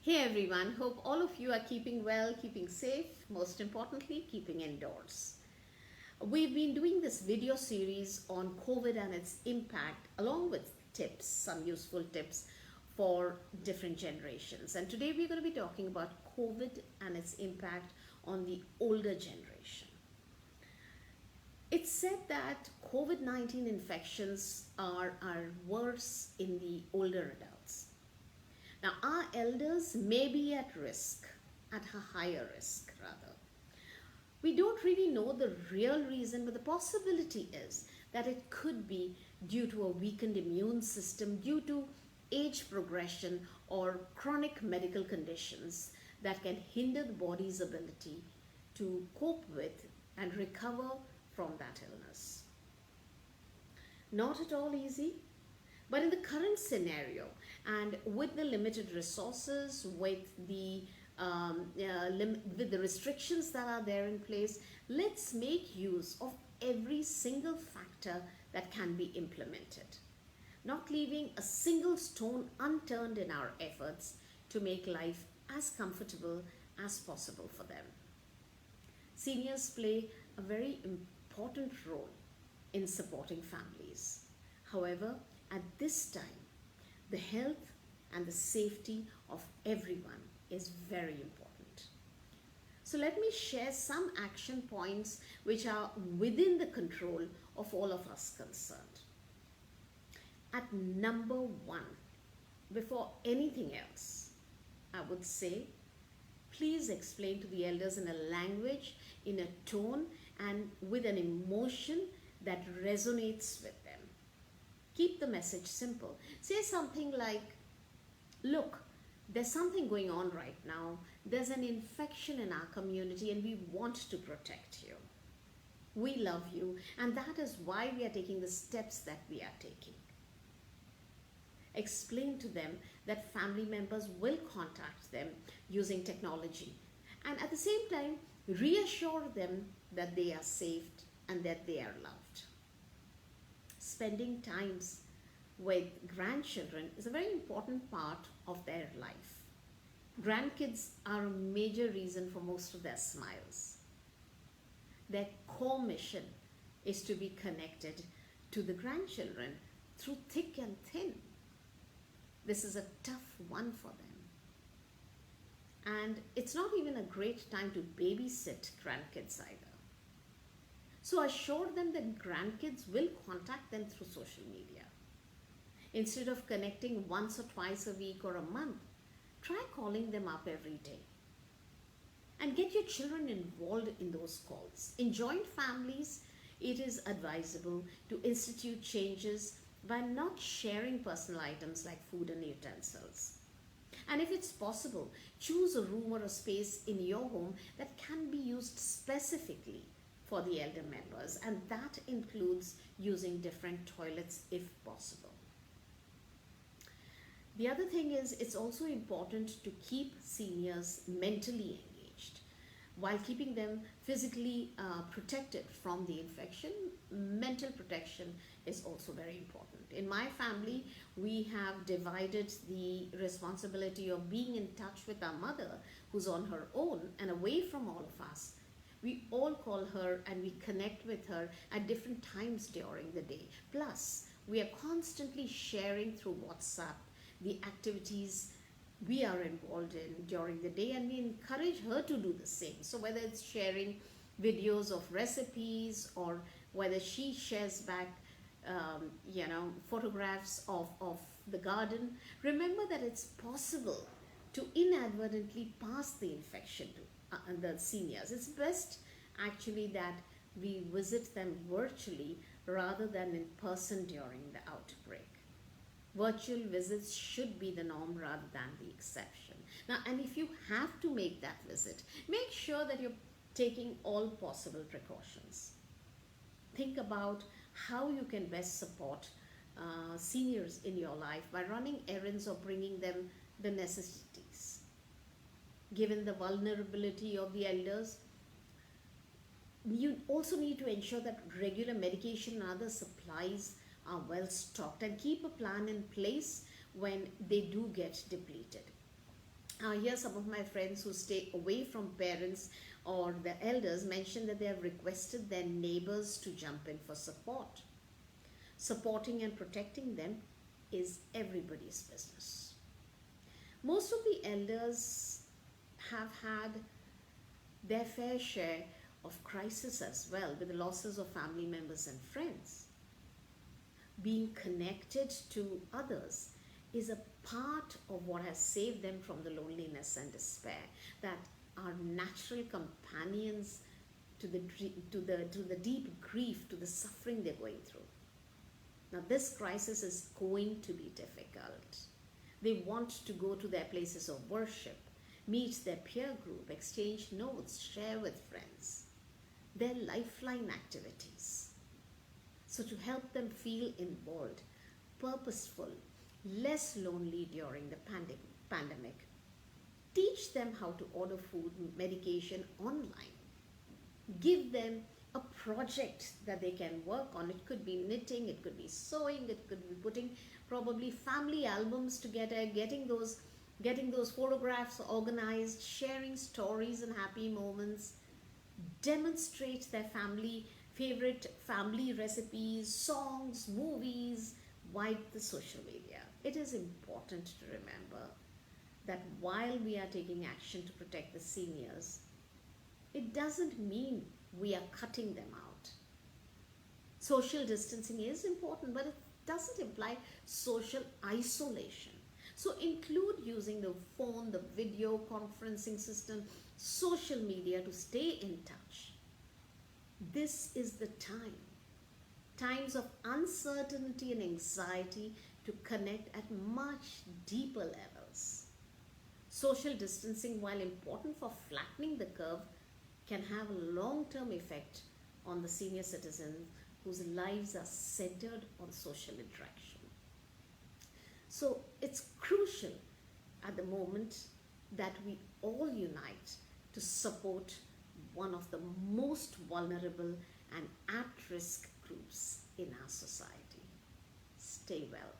Hey everyone, hope all of you are keeping well, keeping safe, most importantly, keeping indoors. We've been doing this video series on COVID and its impact, along with tips, some useful tips for different generations. And today we're going to be talking about COVID and its impact on the older generation. It's said that COVID-19 infections are worse in the older adults. Now, our elders may be at risk, at a higher risk rather. We don't really know the real reason, but the possibility is that it could be due to a weakened immune system, due to age progression or chronic medical conditions that can hinder the body's ability to cope with and recover from that illness. Not at all easy, but in the current scenario and with the limited resources, with the restrictions that are there in place, let's make use of every single factor that can be implemented, not leaving a single stone unturned in our efforts to make life as comfortable as possible for them. Seniors play a very important role in supporting families. However, at this time, the health and the safety of everyone is very important. So let me share some action points which are within the control of all of us concerned. At number one, before anything else, I would say, please explain to the elders in a language, in a tone, and with an emotion that resonates with them. Keep the message simple. Say something like, look, there's something going on right now. There's an infection in our community and we want to protect you. We love you, and that is why we are taking the steps that we are taking. Explain to them that family members will contact them using technology, and at the same time, reassure them that they are safe and that they are loved. Spending times with grandchildren is a very important part of their life. Grandkids are a major reason for most of their smiles. Their core mission is to be connected to the grandchildren through thick and thin. This is a tough one for them. And it's not even a great time to babysit grandkids either. So assure them that grandkids will contact them through social media. Instead of connecting once or twice a week or a month, try calling them up every day. And get your children involved in those calls. In joint families, it is advisable to institute changes by not sharing personal items like food and utensils. And if it's possible, choose a room or a space in your home that can be used specifically for the elder members, and that includes using different toilets if possible. The other thing is, it's also important to keep seniors mentally engaged. While keeping them physically protected from the infection, mental protection is also very important. In my family, we have divided the responsibility of being in touch with our mother, who's on her own and away from all of us. We all call her and we connect with her at different times during the day. Plus, we are constantly sharing through WhatsApp the activities we are involved in during the day, and we encourage her to do the same. So whether it's sharing videos of recipes or whether she shares back photographs of the garden, remember that it's possible to inadvertently pass the infection to the seniors. It's best actually that we visit them virtually rather than in person during the outbreak. Virtual visits should be the norm rather than the exception. Now, and if you have to make that visit, make sure that you're taking all possible precautions. Think about how you can best support seniors in your life by running errands or bringing them the necessities. Given the vulnerability of the elders, you also need to ensure that regular medication and other supplies are well stocked, and keep a plan in place when they do get depleted. Here, some of my friends who stay away from parents or their elders mention that they have requested their neighbors to jump in for support. Supporting and protecting them is everybody's business. Most of the elders have had their fair share of crisis as well, with the losses of family members and friends. Being connected to others is a part of what has saved them from the loneliness and despair that are natural companions to the deep grief, to the suffering they're going through. Now, this crisis is going to be difficult. They want to go to their places of worship, meet their peer group, exchange notes, share with friends, their lifeline activities. So, to help them feel involved, purposeful, less lonely during the pandemic, teach them how to order food, medication online. Give them a project that they can work on. It could be knitting, it could be sewing, it could be putting probably family albums together, getting those photographs organized, sharing stories and happy moments, demonstrate their favorite family recipes, songs, movies, via the social media. It is important to remember that while we are taking action to protect the seniors, it doesn't mean we are cutting them out. Social distancing is important, but it doesn't imply social isolation. So include using the phone, the video conferencing system, social media to stay in touch. This is the time. Times of uncertainty and anxiety to connect at much deeper levels. Social distancing, while important for flattening the curve, can have a long-term effect on the senior citizens whose lives are centered on social interaction. So it's crucial at the moment that we all unite to support one of the most vulnerable and at-risk groups in our society. Stay well.